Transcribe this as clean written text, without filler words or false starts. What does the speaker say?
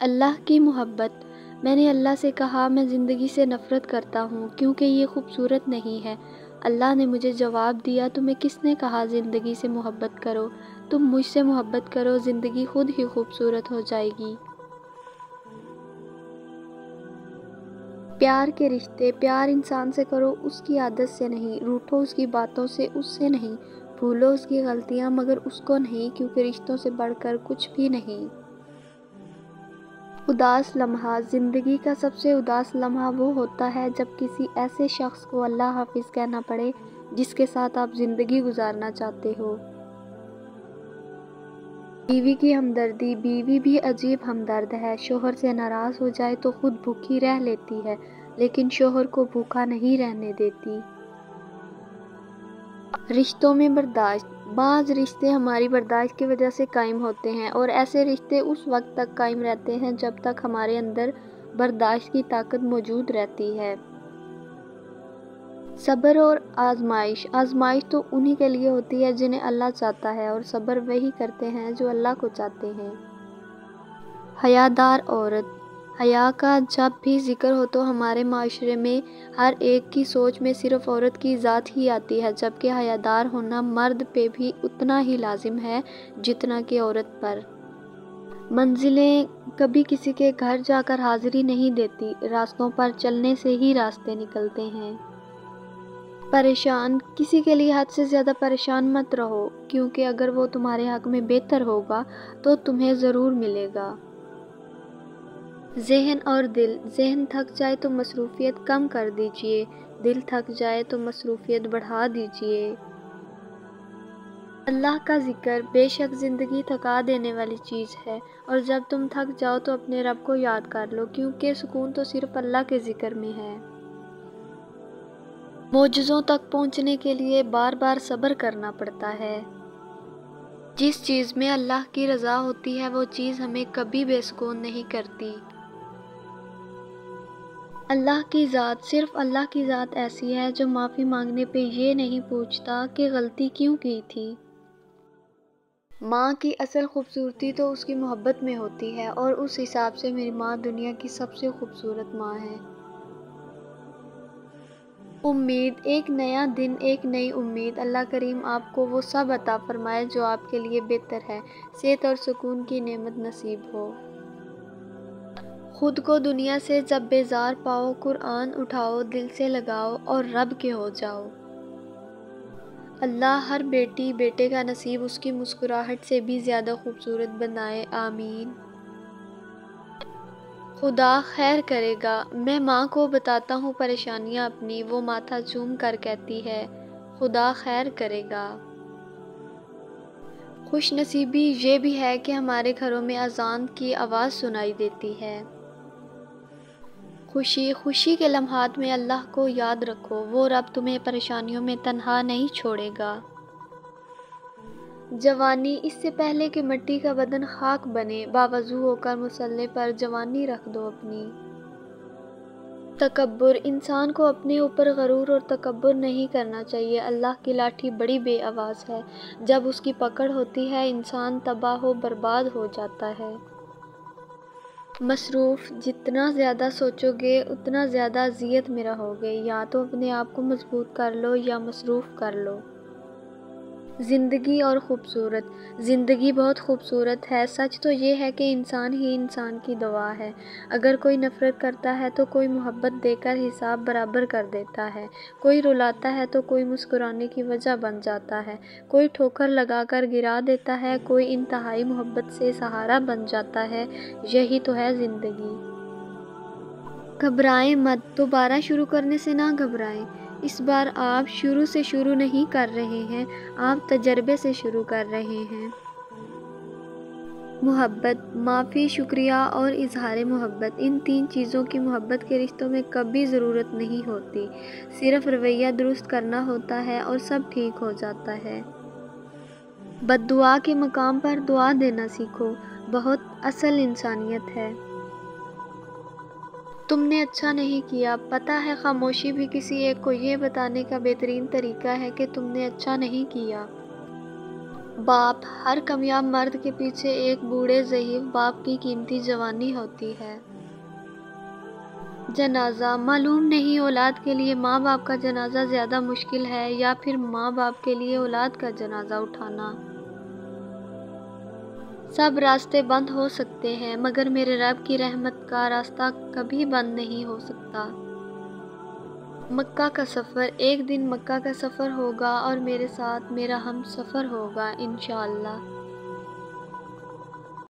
اللہ کی محبت۔ میں نے اللہ سے کہا میں زندگی سے نفرت کرتا ہوں کیونکہ یہ خوبصورت نہیں ہے۔ اللہ نے مجھے جواب دیا تمہیں کس نے کہا زندگی سے محبت کرو؟ تم مجھ سے محبت کرو، زندگی خود ہی خوبصورت ہو جائے گی۔ پیار کے رشتے، پیار انسان سے کرو، اس کی عادت سے نہیں، روٹھو اس کی باتوں سے، اس سے نہیں، بھولو اس کی غلطیاں مگر اس کو نہیں، کیونکہ رشتوں سے بڑھ کر کچھ بھی نہیں۔ اداس لمحہ، زندگی کا سب سے اداس لمحہ وہ ہوتا ہے جب کسی ایسے شخص کو اللہ حافظ کہنا پڑے جس کے ساتھ آپ زندگی گزارنا چاہتے ہو۔ بیوی کی ہمدردی، بیوی بھی عجیب ہمدرد ہے۔ شوہر سے ناراض ہو جائے تو خود بھوکی رہ لیتی ہے لیکن شوہر کو بھوکا نہیں رہنے دیتی۔ رشتوں میں برداشت، بعض رشتے ہماری برداشت کی وجہ سے قائم ہوتے ہیں اور ایسے رشتے اس وقت تک قائم رہتے ہیں جب تک ہمارے اندر برداشت کی طاقت موجود رہتی ہے۔ صبر اور آزمائش، آزمائش تو انہی کے لیے ہوتی ہے جنہیں اللہ چاہتا ہے اور صبر وہی کرتے ہیں جو اللہ کو چاہتے ہیں۔ حیادار عورت، حیا کا جب بھی ذکر ہو تو ہمارے معاشرے میں ہر ایک کی سوچ میں صرف عورت کی ذات ہی آتی ہے، جبکہ حیادار ہونا مرد پہ بھی اتنا ہی لازم ہے جتنا کہ عورت پر۔ منزلیں کبھی کسی کے گھر جا کر حاضری نہیں دیتی، راستوں پر چلنے سے ہی راستے نکلتے ہیں۔ پریشان، کسی کے لیے حد سے زیادہ پریشان مت رہو کیونکہ اگر وہ تمہارے حق میں بہتر ہوگا تو تمہیں ضرور ملے گا۔ ذہن اور دل، ذہن تھک جائے تو مصروفیت کم کر دیجئے، دل تھک جائے تو مصروفیت بڑھا دیجئے۔ اللہ کا ذکر بے شک زندگی تھکا دینے والی چیز ہے، اور جب تم تھک جاؤ تو اپنے رب کو یاد کر لو کیونکہ سکون تو صرف اللہ کے ذکر میں ہے۔ معجزوں تک پہنچنے کے لیے بار بار صبر کرنا پڑتا ہے۔ جس چیز میں اللہ کی رضا ہوتی ہے وہ چیز ہمیں کبھی بے سکون نہیں کرتی۔ اللہ کی ذات، صرف اللہ کی ذات ایسی ہے جو معافی مانگنے پہ یہ نہیں پوچھتا کہ غلطی کیوں کی تھی۔ ماں کی اصل خوبصورتی تو اس کی محبت میں ہوتی ہے اور اس حساب سے میری ماں دنیا کی سب سے خوبصورت ماں ہے۔ امید، ایک نیا دن، ایک نئی امید۔ اللہ کریم آپ کو وہ سب عطا فرمائے جو آپ کے لیے بہتر ہے۔ صحت اور سکون کی نعمت نصیب ہو۔ خود کو دنیا سے جب بیزار پاؤ، قرآن اٹھاؤ، دل سے لگاؤ اور رب کے ہو جاؤ۔ اللہ ہر بیٹی بیٹے کا نصیب اس کی مسکراہٹ سے بھی زیادہ خوبصورت بنائے، آمین۔ خدا خیر کرے گا۔ میں ماں کو بتاتا ہوں پریشانیاں اپنی، وہ ماتھا چوم کر کہتی ہے خدا خیر کرے گا۔ خوش نصیبی یہ بھی ہے کہ ہمارے گھروں میں اذان کی آواز سنائی دیتی ہے۔ خوشی کے لمحات میں اللہ کو یاد رکھو، وہ رب تمہیں پریشانیوں میں تنہا نہیں چھوڑے گا۔ جوانی، اس سے پہلے کہ مٹی کا بدن خاک بنے، باوضو ہو کر مصلے پر جوانی رکھ دو اپنی۔ تکبر، انسان کو اپنے اوپر غرور اور تکبر نہیں کرنا چاہیے۔ اللہ کی لاٹھی بڑی بے آواز ہے، جب اس کی پکڑ ہوتی ہے انسان تباہ و برباد ہو جاتا ہے۔ مصروف، جتنا زیادہ سوچو گے اتنا زیادہ اذیت میں رہو گے، یا تو اپنے آپ کو مضبوط کر لو یا مصروف کر لو۔ زندگی اور خوبصورت، زندگی بہت خوبصورت ہے۔ سچ تو یہ ہے کہ انسان ہی انسان کی دعا ہے۔ اگر کوئی نفرت کرتا ہے تو کوئی محبت دے کر حساب برابر کر دیتا ہے، کوئی رلاتا ہے تو کوئی مسکرانے کی وجہ بن جاتا ہے، کوئی ٹھوکر لگا کر گرا دیتا ہے، کوئی انتہائی محبت سے سہارا بن جاتا ہے۔ یہی تو ہے زندگی۔ گھبرائیں مت، دوبارہ شروع کرنے سے نہ گھبرائیں۔ اس بار آپ شروع سے شروع نہیں کر رہے ہیں، آپ تجربے سے شروع کر رہے ہیں۔ محبت، معافی، شکریہ اور اظہار محبت، ان تین چیزوں کی محبت کے رشتوں میں کبھی ضرورت نہیں ہوتی، صرف رویہ درست کرنا ہوتا ہے اور سب ٹھیک ہو جاتا ہے۔ بد دعا کے مقام پر دعا دینا سیکھو، بہت اصل انسانیت ہے۔ تم نے اچھا نہیں کیا، پتہ ہے خاموشی بھی کسی ایک کو یہ بتانے کا بہترین طریقہ ہے کہ تم نے اچھا نہیں کیا۔ باپ، ہر کامیاب مرد کے پیچھے ایک بوڑھے ضعیف باپ کی قیمتی جوانی ہوتی ہے۔ جنازہ، معلوم نہیں اولاد کے لیے ماں باپ کا جنازہ زیادہ مشکل ہے یا پھر ماں باپ کے لیے اولاد کا جنازہ اٹھانا۔ سب راستے بند ہو سکتے ہیں مگر میرے رب کی رحمت کا راستہ کبھی بند نہیں ہو سکتا۔ مکہ کا سفر، ایک دن مکہ کا سفر ہوگا اور میرے ساتھ میرا ہم سفر ہوگا انشاءاللہ۔